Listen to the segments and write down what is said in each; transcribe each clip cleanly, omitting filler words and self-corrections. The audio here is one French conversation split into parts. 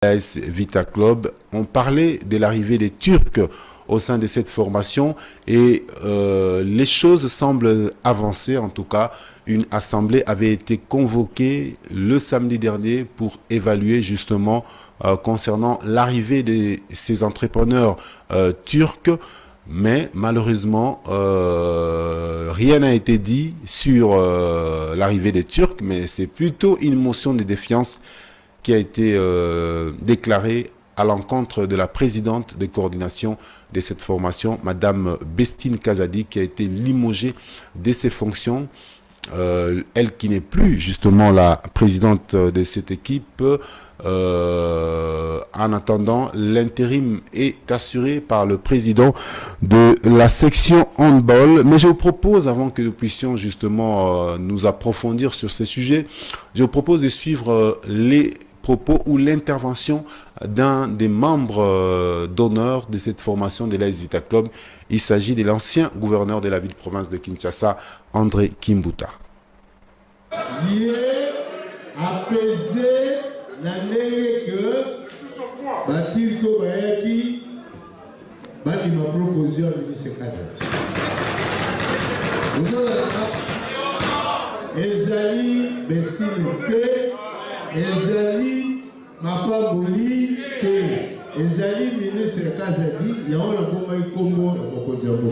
l'AS Vita Club. On parlait de l'arrivée des Turcs au sein de cette formation et les choses semblent avancer. En tout cas, une assemblée avait été convoquée le samedi dernier pour évaluer justement concernant l'arrivée de ces entrepreneurs turcs. Mais malheureusement, rien n'a été dit sur l'arrivée des Turcs, mais c'est plutôt une motion de défiance qui a été déclarée à l'encontre de la présidente de coordination de cette formation, Madame Bestine Kazadi, qui a été limogée de ses fonctions. Elle qui n'est plus justement la présidente de cette équipe. En attendant, l'intérim est assuré par le président de la section handball. Mais je vous propose, avant que nous puissions justement nous approfondir sur ces sujets, je vous propose de suivre les propos ou l'intervention d'un des membres d'honneur de cette formation de l'AS Vita Club. Il s'agit de l'ancien gouverneur de la ville-province de Kinshasa, André Kimbuta. Lié, apaisé, la nègre que Batirko Bayaki, Bati m'a proposé à ministre Kaza. Vous avez Ezali Bestine Ke, Ezali Mapaboli Ke, Ezali ministre Kazadi, il y a un Goma et Congo et Mokodjamo.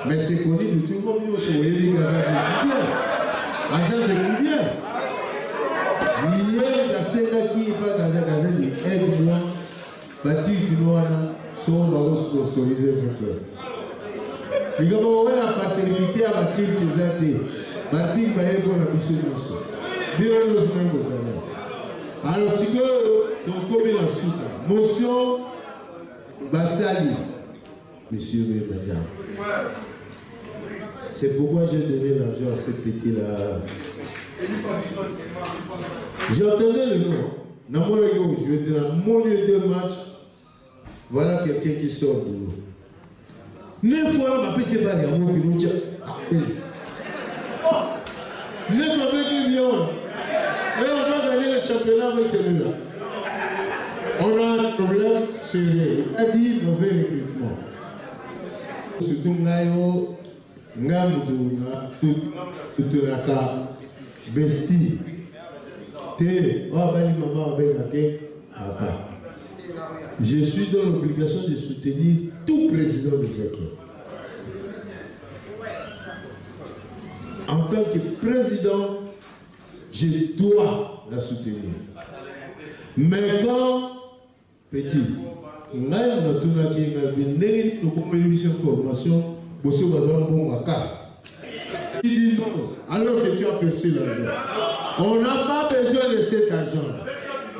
Mais c'est connu de tout le monde, nous sommes les gars. Azam de bien. Lié la celle qui va dans la aide-moi, bâti du noir, sont dans le sponsorisé le club. Il y a la paternité à bâtir les années. Bâtir va être pour la mission de l'osso. Bien le même. Alors, si tu commis la soupe, motion, Bassali, monsieur et madame. C'est pourquoi j'ai donné l'argent à ce petit-là. J'entendais le nom. Je vais dire, mon lieu de match, voilà quelqu'un qui sort de l'eau. 9 fois, ma PC pas les amours qui nous tient. 9 avec millions. Et on va gagner le championnat avec celui-là. On a un problème sérieux. Il a dit mauvais recrutement. Surtout, Nayo. Ngamuduna tuturaka besti te wabali mama wabengake papa. Je suis dans l'obligation de soutenir tout président de ce club. En tant que président, je dois la soutenir. Mais quand petit, nous avons une formation. Il dit non, alors que tu as perçu l'argent. On n'a pas besoin de cet argent.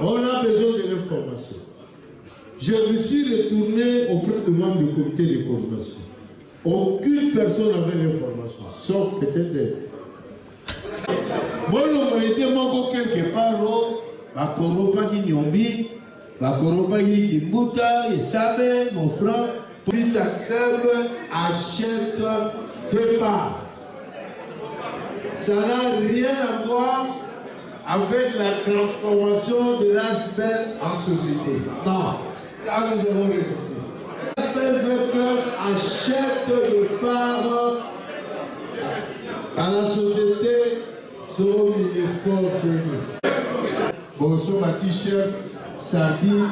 On a besoin de l'information. Je me suis retourné auprès du membre du comité de coordination. Aucune personne n'avait l'information, sauf peut-être. Bon, l'humanité manque quelque part, Bakoropa qui Nyombi, Bakoropa qui Kimbuta, Isabe, mon frère. Vita Club achète deux parts. Ça n'a rien à voir avec la transformation de l'ASBEL en société. Non, ça nous avons réfléchi. L'ASBEL Club achète deux parts à la société sur les sports. Bonsoir ma t-shirt, sardine.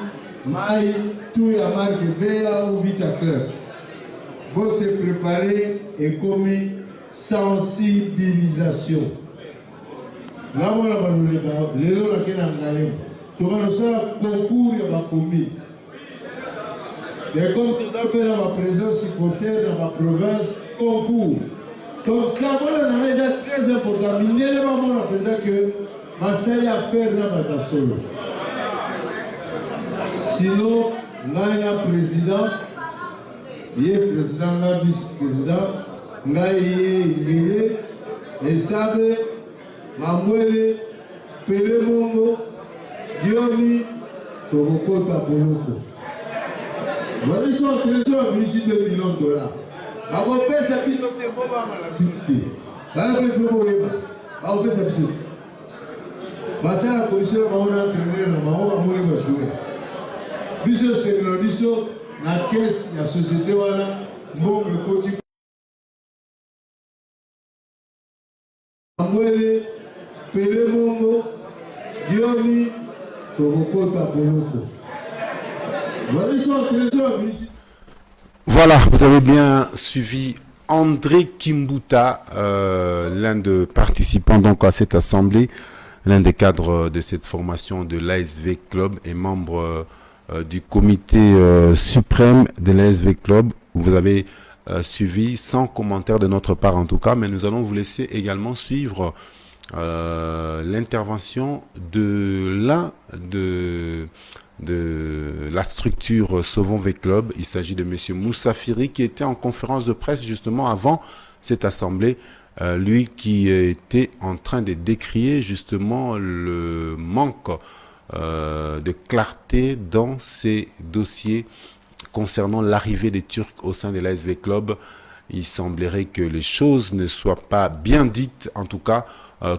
Maï, tout y a marqué Véa ou Vita Club. Bon, se préparer et commis sensibilisation. Là, on a parlé de l'élo à quel endroit. Donc, on a un concours à ma commune. Et comme tu as fait dans ma présence supporter dans ma province, concours. Donc, ça, on a déjà très important. Mais il y a un que ma salle à faire dans ma solo. Sinon, là, il y a un président, il y a un président, il y a un vice-président, il y a un et Sabe, Mamouele, Pele Mongo, Diomi, Toboko Taboloko. Voilà, ils sont en train de venir 2 millions de dollars. On peut s'appuyer sur les bombes à la vie. On peut s'appuyer. C'est la commission, on a entraîné, on va mourir. biso sengela biso na caisse ya société wana mbongo ekoti amwele pele bongo dioni tokokota boloko. Voilà, vous avez bien suivi André Kimbuta, l'un des participants donc à cette assemblée, l'un des cadres de cette formation de l'ASV Club et membre du comité suprême de l'ASV Club. Vous avez suivi sans commentaire de notre part en tout cas, mais nous allons vous laisser également suivre l'intervention de l'un de la structure Sauvons V Club. Il s'agit de monsieur Moussa Firi qui était en conférence de presse justement avant cette assemblée, lui qui était en train de décrier justement le manque de clarté dans ces dossiers concernant l'arrivée des Turcs au sein de l'ASV Club. Il semblerait que les choses ne soient pas bien dites, en tout cas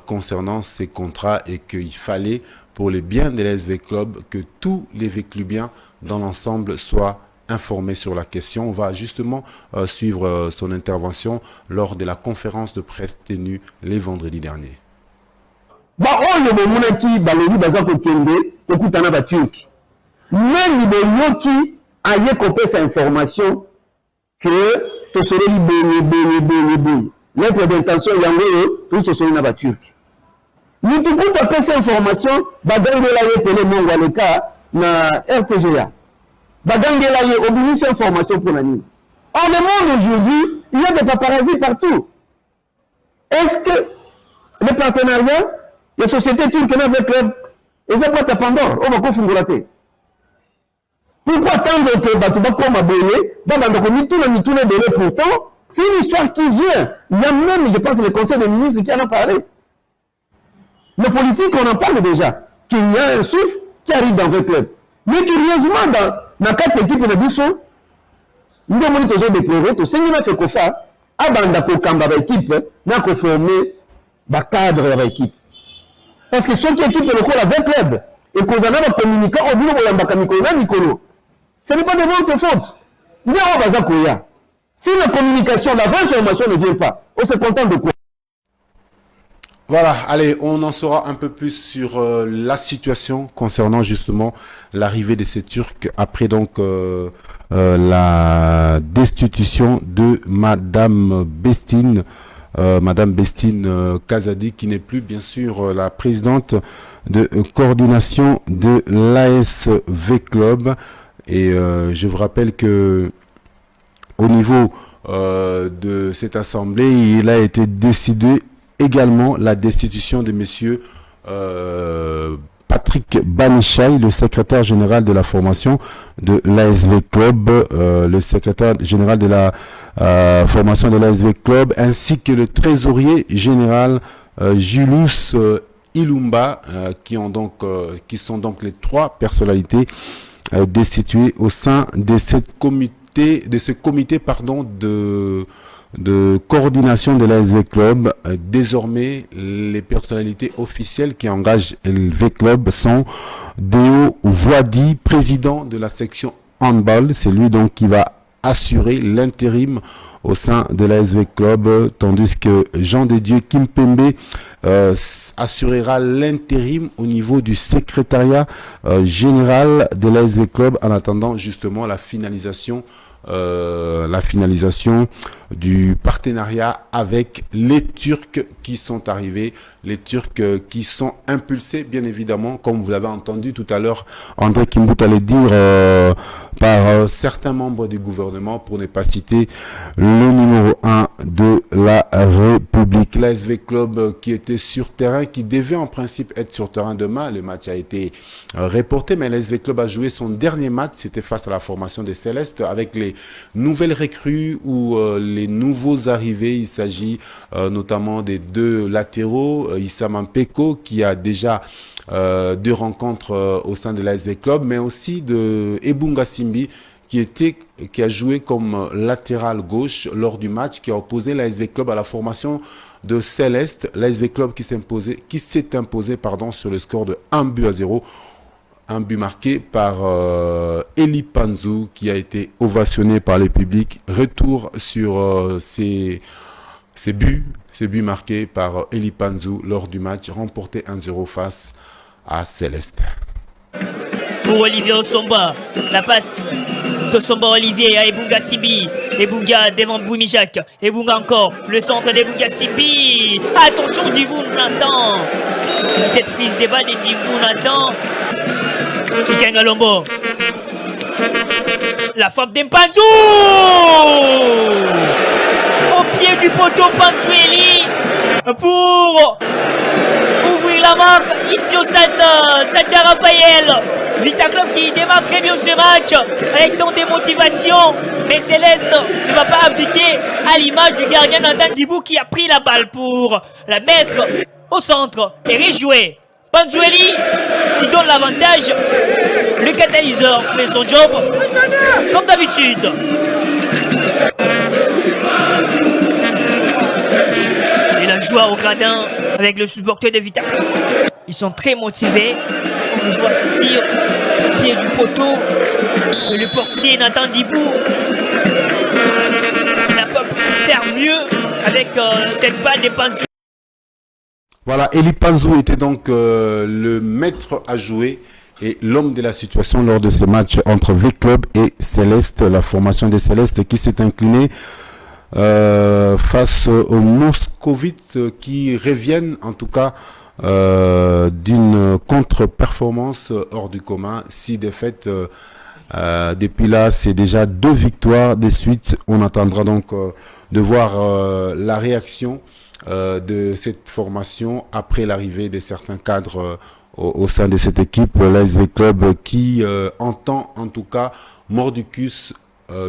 concernant ces contrats, et qu'il fallait, pour le bien de l'ASV Club, que tous les véclubiens dans l'ensemble soient informés sur la question. On va justement suivre son intervention lors de la conférence de presse tenue les vendredis derniers. Aye kopé sa information que to serait libéré. Lettre d'intention yango tout to serait na ba turc. Ni tout pour tapé sa information bagange la yetele mongo le cas na RPGA. Bagange la yé obligé cette information pour nani. En le monde aujourd'hui, il y a des paparazzi partout. Est-ce que les partenariats, les sociétés turques avec club, ils ont pas ta Pandore, on va configurer. Pourquoi attendre que Batouba comme abonné, pourtant, c'est une histoire qui vient. Il y a même, je pense, le conseil des ministres qui en a parlé. Les politiques, on en parle déjà. Qu'il y a un souffle qui arrive dans le club. Mais curieusement, dans 4 équipes de Bissau, nous avons toujours déploré, tout ce qui a fait qu'on fait, avant de camber l'équipe, nous avons formé le cadre de l'équipe. Parce que ceux qui équipent le club avec le club, et qu'on a un communicant au bureau de Nicolas, ce n'est pas de votre faute. Si la communication, la vraie information ne vient pas, on se contente de quoi? Voilà, allez, on en saura un peu plus sur la situation concernant justement l'arrivée de ces Turcs après donc la destitution de Madame Bestine, Kazadi, qui n'est plus bien sûr la présidente de coordination de l'ASV Club. Et je vous rappelle que au niveau de cette assemblée, il a été décidé également la destitution de monsieur Patrick Banichai, le secrétaire général de la formation de l'ASV Club, le secrétaire général de la formation de l'ASV Club, ainsi que le trésorier général Julius Ilumba, qui sont donc les 3 personnalités destituées au sein de ce comité de coordination de l'ASV Club. Désormais, les personnalités officielles qui engagent le V Club sont Déo Voidi, président de la section handball. C'est lui donc qui va assurer l'intérim au sein de l'ASV Club, tandis que Jean de Dieu Kimpembe assurera l'intérim au niveau du secrétariat général de l'ASV Club, en attendant justement la finalisation du partenariat avec les Turcs qui sont arrivés, les Turcs qui sont impulsés bien évidemment, comme vous l'avez entendu tout à l'heure, André Kimbuta allait dire par certains membres du gouvernement, pour ne pas citer le numéro 1 de la République. L'ASV Club qui était sur terrain, qui devait en principe être sur terrain demain. Le match a été reporté, mais l'ASV Club a joué son dernier match, c'était face à la formation des Célestes, avec les nouvelles recrues ou les nouveaux arrivés. Il s'agit notamment des 2 latéraux, Issa Mampeko qui a déjà 2 rencontres au sein de l'ASV Club, mais aussi de Ebunga Simbi qui a joué comme latéral gauche lors du match, qui a opposé l'ASV Club à la formation de Céleste. L'ASV Club qui s'est imposé sur le score de 1-0. Un but marqué par Eli Panzu qui a été ovationné par le public. Retour sur ces buts marqués par Eli Panzu lors du match remporté 1-0 face à Céleste. Pour Olivier Osomba, la passe d'Osomba Olivier à Ebunga Simbi. Ebunga devant Boumijak. Ebunga encore, le centre d'Ebunga Simbi. Attention Dibou Nathan. Cette prise de balle de Dibou Nathan. Ikenga Lombo. La frappe d'Empanzu. Au pied du poteau Pantueli pour ouvrir la marque ici au stade Tata Raphaël. Vita Club qui démarre très bien ce match avec tant de motivation, mais Céleste ne va pas abdiquer à l'image du gardien Nathan Dibou qui a pris la balle pour la mettre au centre et rejouer. Panzueli qui donne l'avantage. Le catalyseur fait son job comme d'habitude. Et la joie au gradin avec le supporter de Vita Club. Ils sont très motivés. On voit ce tir au pied du poteau. Et le portier Nathan Dibou qui n'a pas pu faire mieux avec cette balle de Panzu. Voilà, Eli Panzu était donc le maître à jouer et l'homme de la situation lors de ce match entre V-Club et Céleste, la formation des Célestes qui s'est inclinée face aux Moscovites qui reviennent en tout cas d'une contre-performance hors du commun. 6 défaites depuis là, c'est déjà 2 victoires de suite. On attendra donc de voir la réaction de cette formation après l'arrivée de certains cadres au sein de cette équipe, l'ASV Club qui entend en tout cas mordicus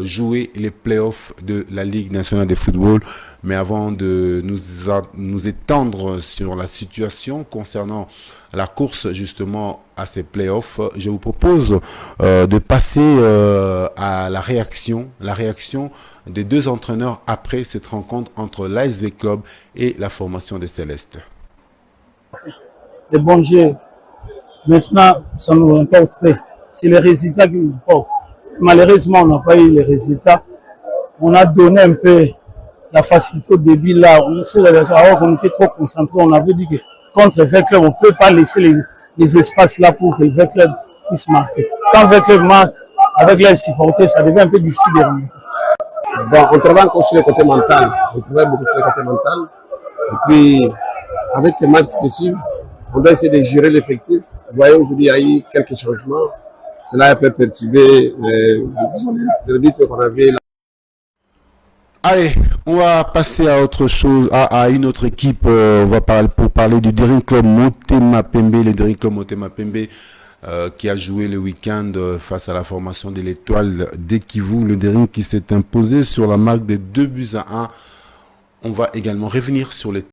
jouer les playoffs de la Ligue nationale de football. Mais avant de nous étendre sur la situation concernant la course justement à ces playoffs, je vous propose de passer à la réaction des 2 entraîneurs après cette rencontre entre l'ASV Club et la formation des Célestes. Les bons jeux, maintenant, ça nous importe. C'est les résultats qui nous importent. Malheureusement, on n'a pas eu les résultats. On a donné un peu la facilité au début là. Alors qu'on était trop concentré, on avait dit que contre V-Club, on ne peut pas laisser les espaces là pour que le V-Club puisse marquer. Quand V-Club marque avec les supporters, ça devient un peu difficile de remonter. Bon, on travaille encore sur le côté mental. On travaille beaucoup sur le côté mental. Et puis, avec ces matchs qui se suivent, on doit essayer de gérer l'effectif. Vous voyez, aujourd'hui, il y a eu quelques changements. Cela a un peu perturbé le rythme qu'on avait là. Allez, on va passer à autre chose, à une autre équipe. On va parler du Daring Club Motema Pembe. Le Daring Club Motema Pembe qui a joué le week-end face à la formation de l'Étoile d'Ekivu. Le Daring qui s'est imposé sur la marque des 2-1. On va également revenir sur les